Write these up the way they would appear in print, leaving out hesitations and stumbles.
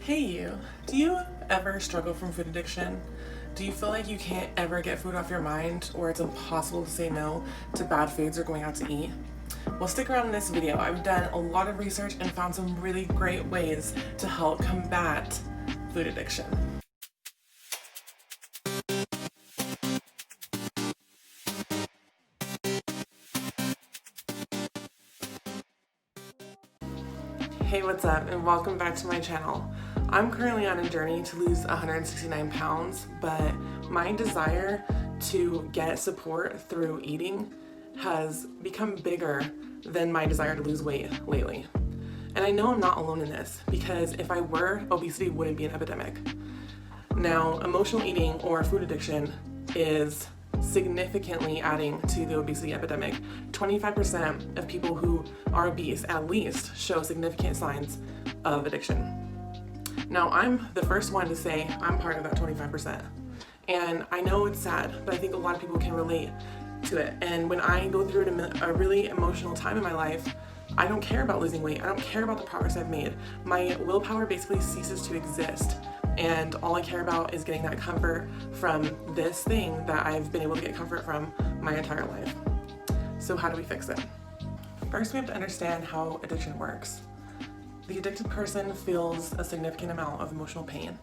Hey you, do you ever struggle from food addiction? Do you feel like you can't ever get food off your mind, or it's impossible to say no to bad foods or going out to eat? Well, stick around in this video. I've done a lot of research and found some really great ways to help combat food addiction. Hey, what's up, and welcome back to my channel. I'm currently on a journey to lose 169 pounds, but my desire to get support through eating has become bigger than my desire to lose weight lately. And I know I'm not alone in this, because if I were, obesity wouldn't be an epidemic. Now, emotional eating or food addiction is significantly adding to the obesity epidemic. 25% of people who are obese at least show significant signs of addiction. Now, I'm the first one to say I'm part of that 25%. And I know it's sad, but I think a lot of people can relate to it. And when I go through a really emotional time in my life, I don't care about losing weight. I don't care about the progress I've made. My willpower basically ceases to exist. And all I care about is getting that comfort from this thing that I've been able to get comfort from my entire life. So how do we fix it? First, we have to understand how addiction works. The addicted person feels a significant amount of emotional pain,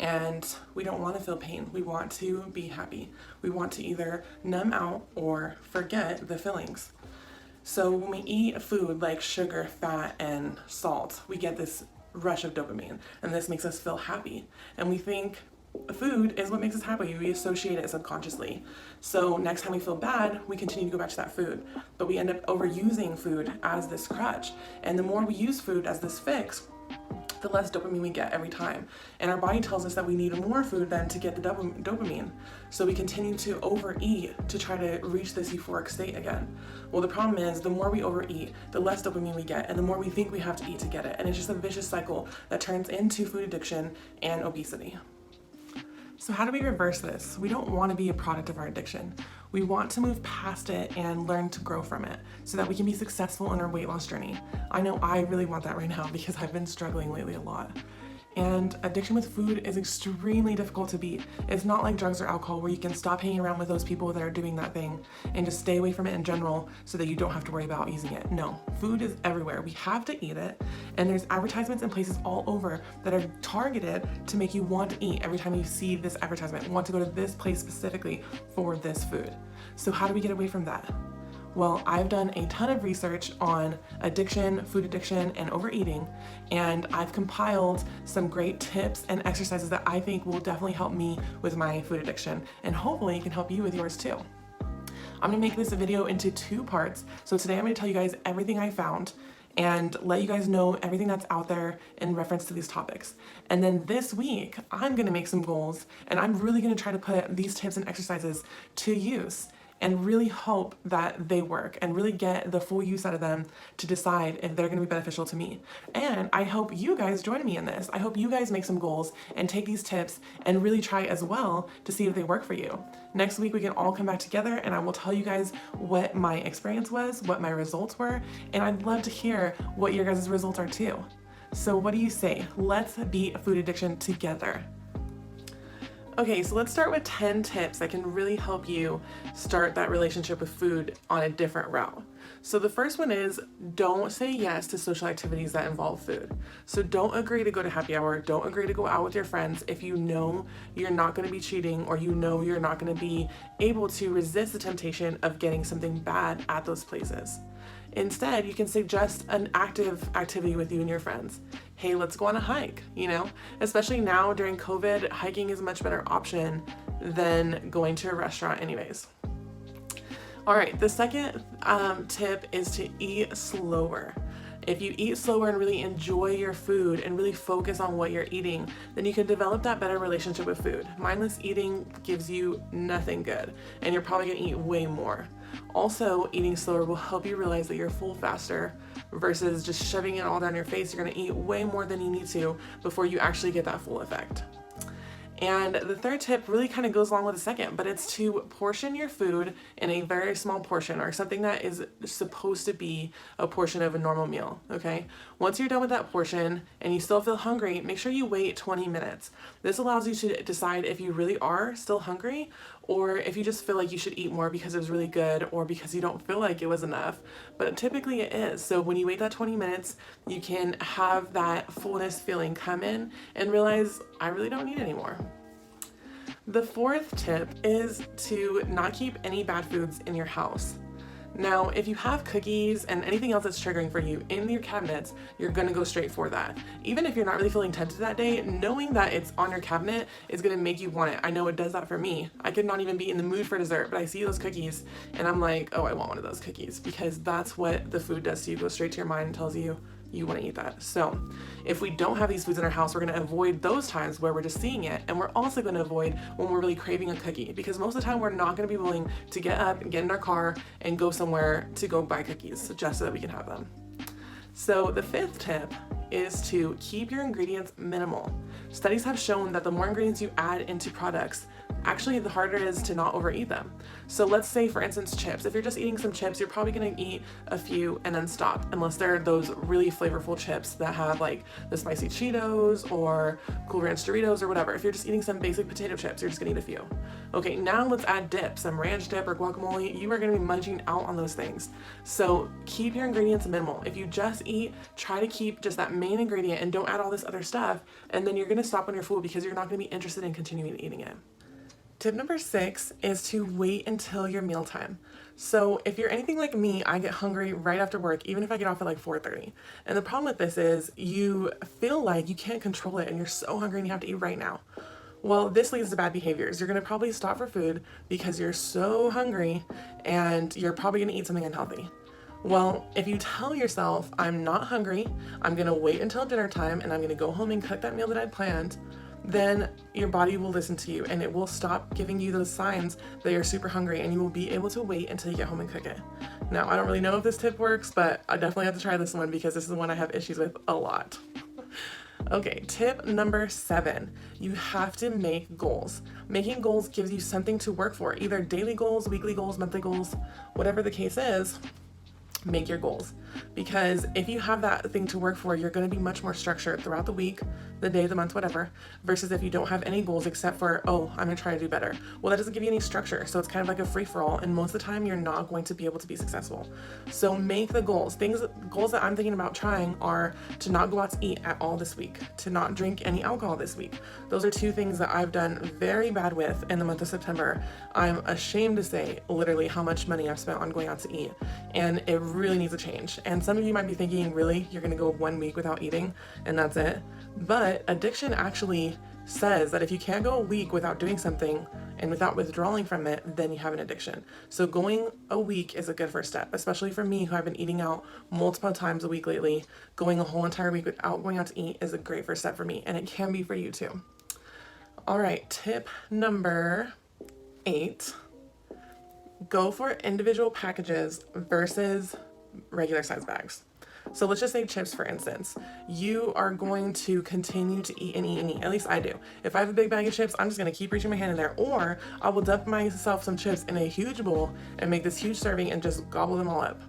and we don't want to feel pain. We want to be happy. We want to either numb out or forget the feelings. So when we eat food like sugar, fat, and salt, we get this rush of dopamine, and this makes us feel happy. And we think food is what makes us happy. We associate it subconsciously. So next time we feel bad, we continue to go back to that food. But we end up overusing food as this crutch. And the more we use food as this fix, the less dopamine we get every time. And our body tells us that we need more food than to get the dopamine. So we continue to overeat to try to reach this euphoric state again. Well, the problem is the more we overeat, the less dopamine we get, and the more we think we have to eat to get it. And it's just a vicious cycle that turns into food addiction and obesity. So how do we reverse this? We don't want to be a product of our addiction. We want to move past it and learn to grow from it so that we can be successful in our weight loss journey. I know I really want that right now because I've been struggling lately a lot. And addiction with food is extremely difficult to beat. It's not like drugs or alcohol where you can stop hanging around with those people that are doing that thing and just stay away from it in general so that you don't have to worry about using it. No, food is everywhere. We have to eat it, and there's advertisements in places all over that are targeted to make you want to eat every time you see this advertisement, want to go to this place specifically for this food. So how do we get away from that? Well, I've done a ton of research on addiction, food addiction, and overeating, and I've compiled some great tips and exercises that I think will definitely help me with my food addiction, and hopefully it can help you with yours too. I'm gonna make this video into two parts. So today I'm gonna tell you guys everything I found and let you guys know everything that's out there in reference to these topics. And then this week, I'm gonna make some goals, and I'm really gonna try to put these tips and exercises to use and really hope that they work and really get the full use out of them to decide if they're gonna be beneficial to me. And I hope you guys join me in this. I hope you guys make some goals and take these tips and really try as well to see if they work for you. Next week, we can all come back together and I will tell you guys what my experience was, what my results were, and I'd love to hear what your guys' results are too. So what do you say? Let's beat food addiction together. Okay, so let's start with 10 tips that can really help you start that relationship with food on a different route. So the first one is don't say yes to social activities that involve food. So don't agree to go to happy hour, don't agree to go out with your friends if you know you're not gonna be cheating or you know you're not gonna be able to resist the temptation of getting something bad at those places. Instead, you can suggest an active activity with you and your friends. Hey, let's go on a hike, Especially now during COVID, hiking is a much better option than going to a restaurant anyways. All right, the second tip is to eat slower. If you eat slower and really enjoy your food and really focus on what you're eating, then you can develop that better relationship with food. Mindless eating gives you nothing good, and you're probably gonna eat way more. Also, eating slower will help you realize that you're full faster versus just shoving it all down your face. You're gonna eat way more than you need to before you actually get that full effect. And the third tip really kind of goes along with the second, but it's to portion your food in a very small portion, or something that is supposed to be a portion of a normal meal, okay? Once you're done with that portion and you still feel hungry, make sure you wait 20 minutes. This allows you to decide if you really are still hungry, or if you just feel like you should eat more because it was really good, or because you don't feel like it was enough. But typically it is. So when you wait that 20 minutes, you can have that fullness feeling come in and realize, I really don't need any more. The fourth tip is to not keep any bad foods in your house. Now, if you have cookies and anything else that's triggering for you in your cabinets, you're gonna go straight for that. Even if you're not really feeling tempted that day, knowing that it's on your cabinet is gonna make you want it. I know it does that for me. I could not even be in the mood for dessert, but I see those cookies and I'm like, oh, I want one of those cookies, because that's what the food does to you. It goes straight to your mind and tells you you want to eat that. So if we don't have these foods in our house, we're going to avoid those times where we're just seeing it, and we're also going to avoid when we're really craving a cookie, because most of the time we're not going to be willing to get up and get in our car and go somewhere to go buy cookies just so that we can have them. So the fifth tip is to keep your ingredients minimal. Studies have shown that the more ingredients you add into products, actually the harder it is to not overeat them. So let's say, for instance, chips. If you're just eating some chips, you're probably gonna eat a few and then stop, unless they're those really flavorful chips that have like the spicy Cheetos or Cool Ranch Doritos or whatever. If you're just eating some basic potato chips, you're just gonna eat a few. Okay, now let's add dip, some ranch dip or guacamole. You are gonna be munching out on those things. So keep your ingredients minimal. If you just eat, try to keep just that main ingredient and don't add all this other stuff, and then you're gonna stop when you're full, because you're not gonna be interested in continuing eating it. Tip number 6 is to wait until your mealtime. So if you're anything like me, I get hungry right after work, even if I get off at like 4:30. And the problem with this is you feel like you can't control it and you're so hungry and you have to eat right now. Well, this leads to bad behaviors. You're gonna probably stop for food because you're so hungry, and you're probably gonna eat something unhealthy. Well, if you tell yourself, I'm not hungry, I'm gonna wait until dinner time and I'm gonna go home and cook that meal that I planned, then your body will listen to you and it will stop giving you those signs that you're super hungry, and you will be able to wait until you get home and cook it. Now, I don't really know if this tip works, but I definitely have to try this one because this is the one I have issues with a lot. Okay, tip number 7, you have to make goals. Making goals gives you something to work for, either daily goals, weekly goals, monthly goals, whatever the case is. Make your goals, because if you have that thing to work for, you're going to be much more structured throughout the week, the day, the month, whatever, versus if you don't have any goals except for, oh, I'm going to try to do better. Well, that doesn't give you any structure, so it's kind of like a free-for-all, and most of the time you're not going to be able to be successful. So make the goals. Goals that I'm thinking about trying are to not go out to eat at all this week, to not drink any alcohol this week. Those are 2 things that I've done very bad with in the month of September. I'm ashamed to say literally how much money I've spent on going out to eat, and it really needs a change. And some of you might be thinking, really, you're gonna go 1 week without eating and that's it? But addiction actually says that if you can't go a week without doing something and without withdrawing from it, then you have an addiction. So going a week is a good first step, especially for me, who I've been eating out multiple times a week lately. Going a whole entire week without going out to eat is a great first step for me, and it can be for you too. All right, tip number 8, go for individual packages versus regular size bags. So let's just say chips, for instance. You are going to continue to eat and eat and eat. At least I do. If I have a big bag of chips, I'm just gonna keep reaching my hand in there, or I will dump myself some chips in a huge bowl and make this huge serving and just gobble them all up.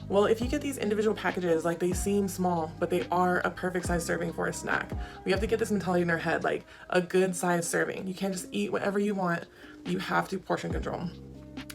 Well, if you get these individual packages, like, they seem small, but they are a perfect size serving for a snack. We have to get this mentality in our head, like a good size serving. You can't just eat whatever you want. You have to portion control.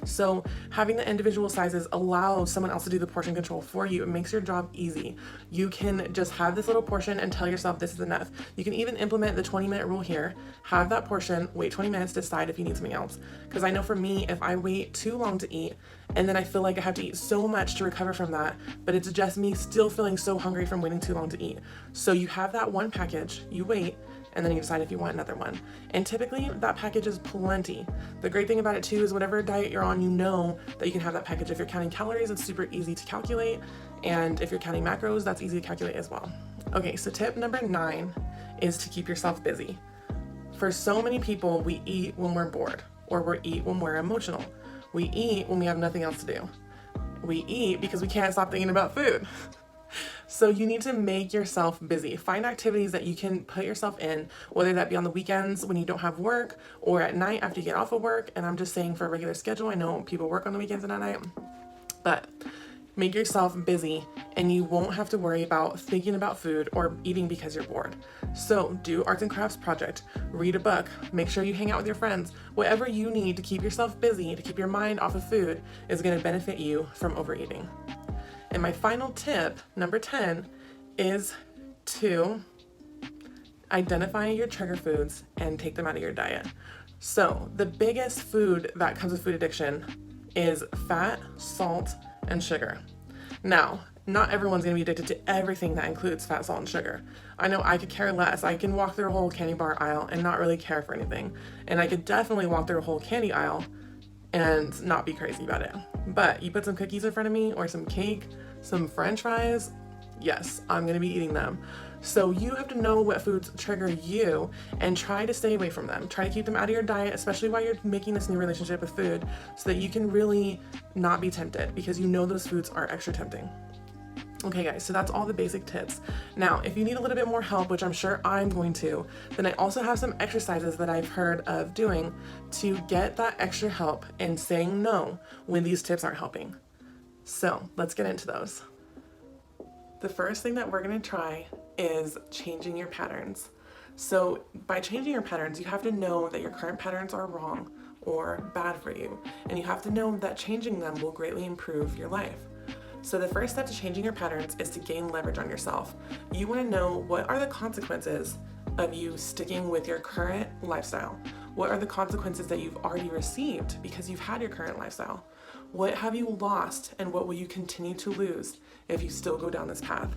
So having the individual sizes allows someone else to do the portion control for you. It makes your job easy. You can just have this little portion and tell yourself this is enough. You can even implement the 20-minute rule here. Have that portion, wait 20 minutes, decide if you need something else. Because I know for me, if I wait too long to eat, and then I feel like I have to eat so much to recover from that, but it's just me still feeling so hungry from waiting too long to eat. So you have that one package, you wait, and then you decide if you want another one. And typically that package is plenty. The great thing about it too is whatever diet you're on, you know that you can have that package. If you're counting calories, it's super easy to calculate. And if you're counting macros, that's easy to calculate as well. Okay, so tip number 9 is to keep yourself busy. For so many people, we eat when we're bored, or we eat when we're emotional. We eat when we have nothing else to do. We eat because we can't stop thinking about food. So you need to make yourself busy. Find activities that you can put yourself in, whether that be on the weekends when you don't have work or at night after you get off of work. And I'm just saying for a regular schedule, I know people work on the weekends and at night, but make yourself busy and you won't have to worry about thinking about food or eating because you're bored. So do arts and crafts project, read a book, make sure you hang out with your friends. Whatever you need to keep yourself busy, to keep your mind off of food, is going to benefit you from overeating. And my final tip, number 10, is to identify your trigger foods and take them out of your diet. So the biggest food that comes with food addiction is fat, salt, and sugar. Now, not everyone's going to be addicted to everything that includes fat, salt, and sugar. I know I could care less. I can walk through a whole candy bar aisle and not really care for anything. And I could definitely walk through a whole candy aisle and not be crazy about it. But you put some cookies in front of me or some cake, some french fries, yes, I'm gonna be eating them. So you have to know what foods trigger you and try to stay away from them. Try to keep them out of your diet, especially while you're making this new relationship with food, so that you can really not be tempted, because you know those foods are extra tempting. Okay guys, so that's all the basic tips. Now, if you need a little bit more help, which I'm sure I'm going to, then I also have some exercises that I've heard of doing to get that extra help in saying no when these tips aren't helping. So let's get into those. The first thing that we're gonna try is changing your patterns. So by changing your patterns, you have to know that your current patterns are wrong or bad for you. And you have to know that changing them will greatly improve your life. So the first step to changing your patterns is to gain leverage on yourself. You want to know, what are the consequences of you sticking with your current lifestyle? What are the consequences that you've already received because you've had your current lifestyle? What have you lost and what will you continue to lose if you still go down this path?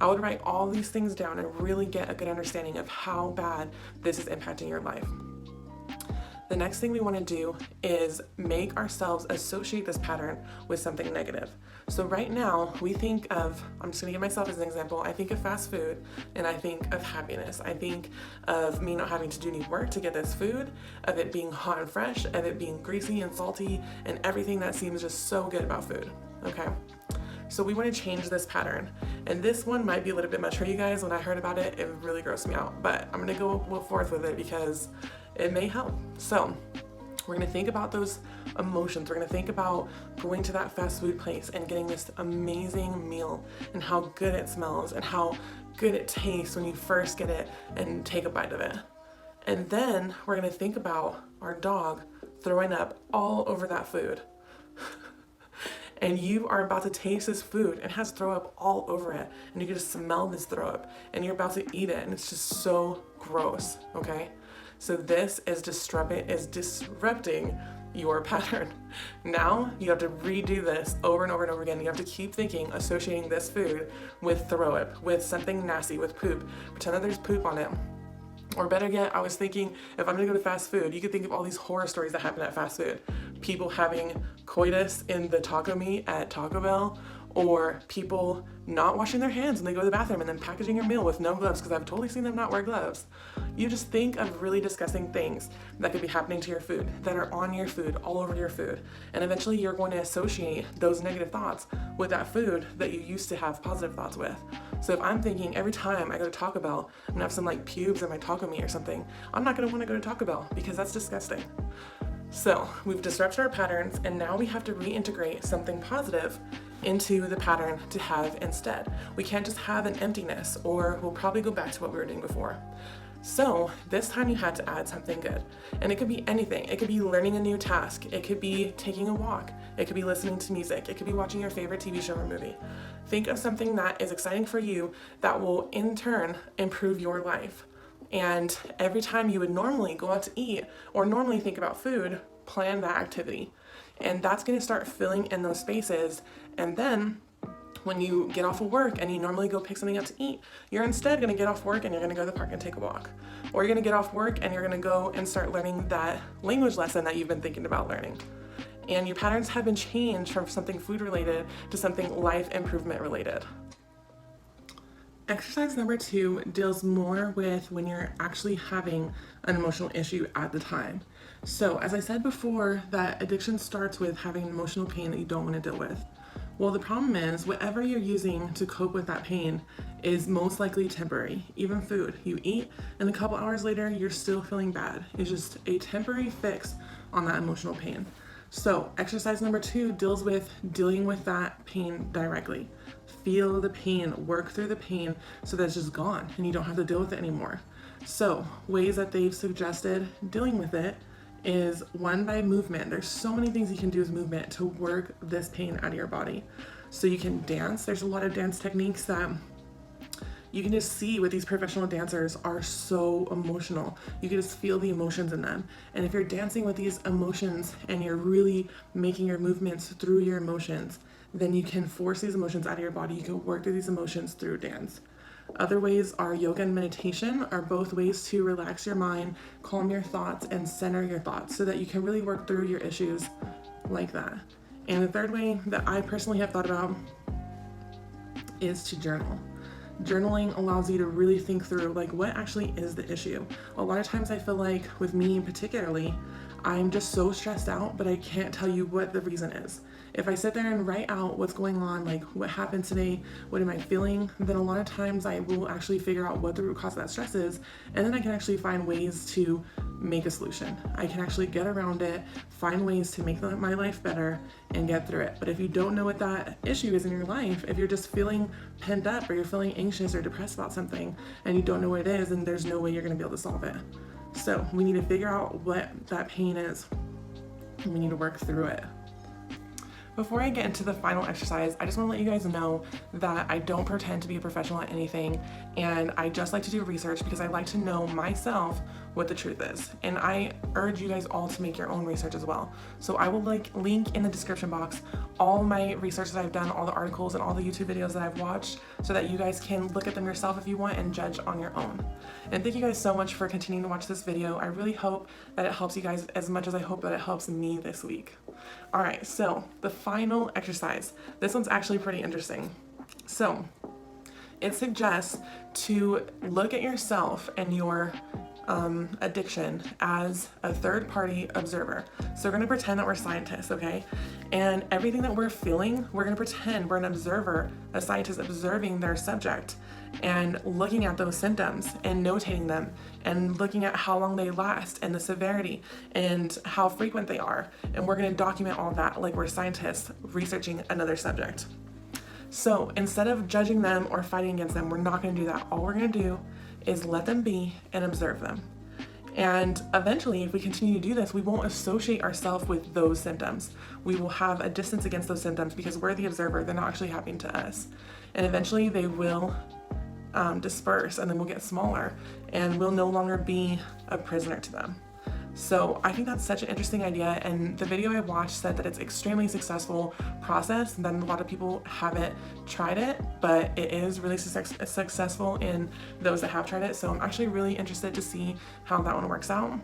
I would write all these things down and really get a good understanding of how bad this is impacting your life. The next thing we want to do is make ourselves associate this pattern with something negative. So right now we think of, I'm just gonna give myself as an example, I think of fast food and I think of happiness. I think of me not having to do any work to get this food, of it being hot and fresh, of it being greasy and salty, and everything that seems just so good about food, okay? So we want to change this pattern. And this one might be a little bit much for you guys. When I heard about it, it really grossed me out, but I'm gonna go forth with it because it may help. So we're gonna think about those emotions. We're gonna think about going to that fast food place and getting this amazing meal and how good it smells and how good it tastes when you first get it and take a bite of it. And then we're gonna think about our dog throwing up all over that food. And you are about to taste this food and it has throw up all over it. And you can just smell this throw up and you're about to eat it and it's just so gross, okay? So this is disrupting your pattern. Now you have to redo this over and over and over again. You have to keep thinking, associating this food with throw up, with something nasty, with poop. Pretend that there's poop on it. Or better yet, I was thinking, if I'm gonna go to fast food, you could think of all these horror stories that happen at fast food. People having coitus in the taco meat at Taco Bell, or people not washing their hands when they go to the bathroom and then packaging your meal with no gloves, because I've totally seen them not wear gloves. You just think of really disgusting things that could be happening to your food, that are on your food, all over your food. And eventually you're going to associate those negative thoughts with that food that you used to have positive thoughts with. So if I'm thinking every time I go to Taco Bell, I'm gonna have some like pubes in my taco meat or something, I'm not gonna wanna go to Taco Bell because that's disgusting. So we've disrupted our patterns and now we have to reintegrate something positive into the pattern to have instead. We can't just have an emptiness, or we'll probably go back to what we were doing before. So this time you had to add something good. And it could be anything. It could be learning a new task. It could be taking a walk. It could be listening to music. It could be watching your favorite TV show or movie. Think of something that is exciting for you that will in turn improve your life. And every time you would normally go out to eat or normally think about food, plan that activity. And that's gonna start filling in those spaces. And then when you get off of work and you normally go pick something up to eat, you're instead gonna get off work and you're gonna go to the park and take a walk. Or you're gonna get off work and you're gonna go and start learning that language lesson that you've been thinking about learning. And your patterns have been changed from something food related to something life improvement related. Exercise number 2 deals more with when you're actually having an emotional issue at the time. So as I said before, that addiction starts with having emotional pain that you don't want to deal with. Well, the problem is whatever you're using to cope with that pain is most likely temporary. Even food, you eat and a couple hours later, you're still feeling bad. It's just a temporary fix on that emotional pain. So exercise number 2 deals with dealing with that pain directly. Feel the pain, work through the pain so that it's just gone and you don't have to deal with it anymore. So ways that they've suggested dealing with it is one, by movement. There's so many things you can do with movement to work this pain out of your body. So you can dance. There's a lot of dance techniques that you can just see with these professional dancers are so emotional. You can just feel the emotions in them. And if you're dancing with these emotions and you're really making your movements through your emotions, then you can force these emotions out of your body. You can work through these emotions through dance. Other ways are yoga and meditation, are both ways to relax your mind, calm your thoughts, and center your thoughts so that you can really work through your issues like that. And the third way that I personally have thought about is to journal. Journaling allows you to really think through like what actually is the issue. A lot of times I feel like with me particularly, I'm just so stressed out, but I can't tell you what the reason is. If I sit there and write out what's going on, like what happened today, what am I feeling, then a lot of times I will actually figure out what the root cause of that stress is, and then I can actually find ways to make a solution. I can actually get around it, find ways to make my life better and get through it. But if you don't know what that issue is in your life, if you're just feeling pent up or you're feeling anxious or depressed about something and you don't know what it is, then there's no way you're gonna be able to solve it. So we need to figure out what that pain is and we need to work through it. Before I get into the final exercise, I just want to let you guys know that I don't pretend to be a professional at anything, and I just like to do research because I like to know myself what the truth is. And I urge you guys all to make your own research as well. So I will link in the description box all my research that I've done, all the articles and all the YouTube videos that I've watched, so that you guys can look at them yourself if you want and judge on your own. And thank you guys so much for continuing to watch this video. I really hope that it helps you guys as much as I hope that it helps me this week. All right, so the final exercise. This one's actually pretty interesting. So it suggests to look at yourself and your addiction as a third-party observer. So we're gonna pretend that we're scientists, okay? And everything that we're feeling, we're gonna pretend we're an observer, a scientist observing their subject and looking at those symptoms and notating them and looking at how long they last and the severity and how frequent they are. And we're gonna document all that like we're scientists researching another subject. So instead of judging them or fighting against them, we're not gonna do that. All we're gonna do is let them be and observe them. And eventually, if we continue to do this, we won't associate ourselves with those symptoms. We will have a distance against those symptoms because we're the observer, they're not actually happening to us. And eventually they will disperse and then we'll get smaller and we'll no longer be a prisoner to them. So I think that's such an interesting idea, and the video I watched said that it's extremely successful process, and then a lot of people haven't tried it, but it is really successful in those that have tried it. So I'm actually really interested to see how that one works out.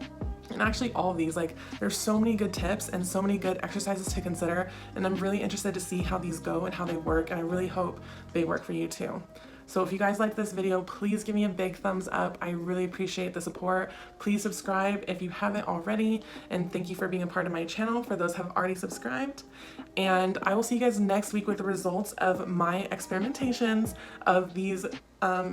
And actually all of these, like there's so many good tips and so many good exercises to consider, and I'm really interested to see how these go and how they work, and I really hope they work for you too. So if you guys liked this video, please give me a big thumbs up. I really appreciate the support. Please subscribe if you haven't already, and thank you for being a part of my channel for those who have already subscribed. And I will see you guys next week with the results of my experimentations of these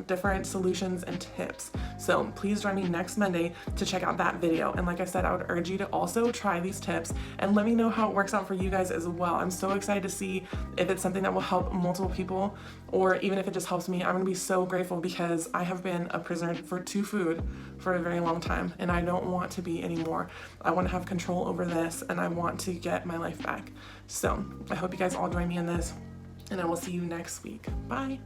different solutions and tips. So please join me next Monday to check out that video. And like I said, I would urge you to also try these tips and let me know how it works out for you guys as well. I'm so excited to see if it's something that will help multiple people, or even if it just helps me. I'm gonna be so grateful because I have been a prisoner to food for a very long time, and I don't want to be anymore. I want to have control over this, and I want to get my life back. So I hope you guys all join me in this, and I will see you next week. Bye.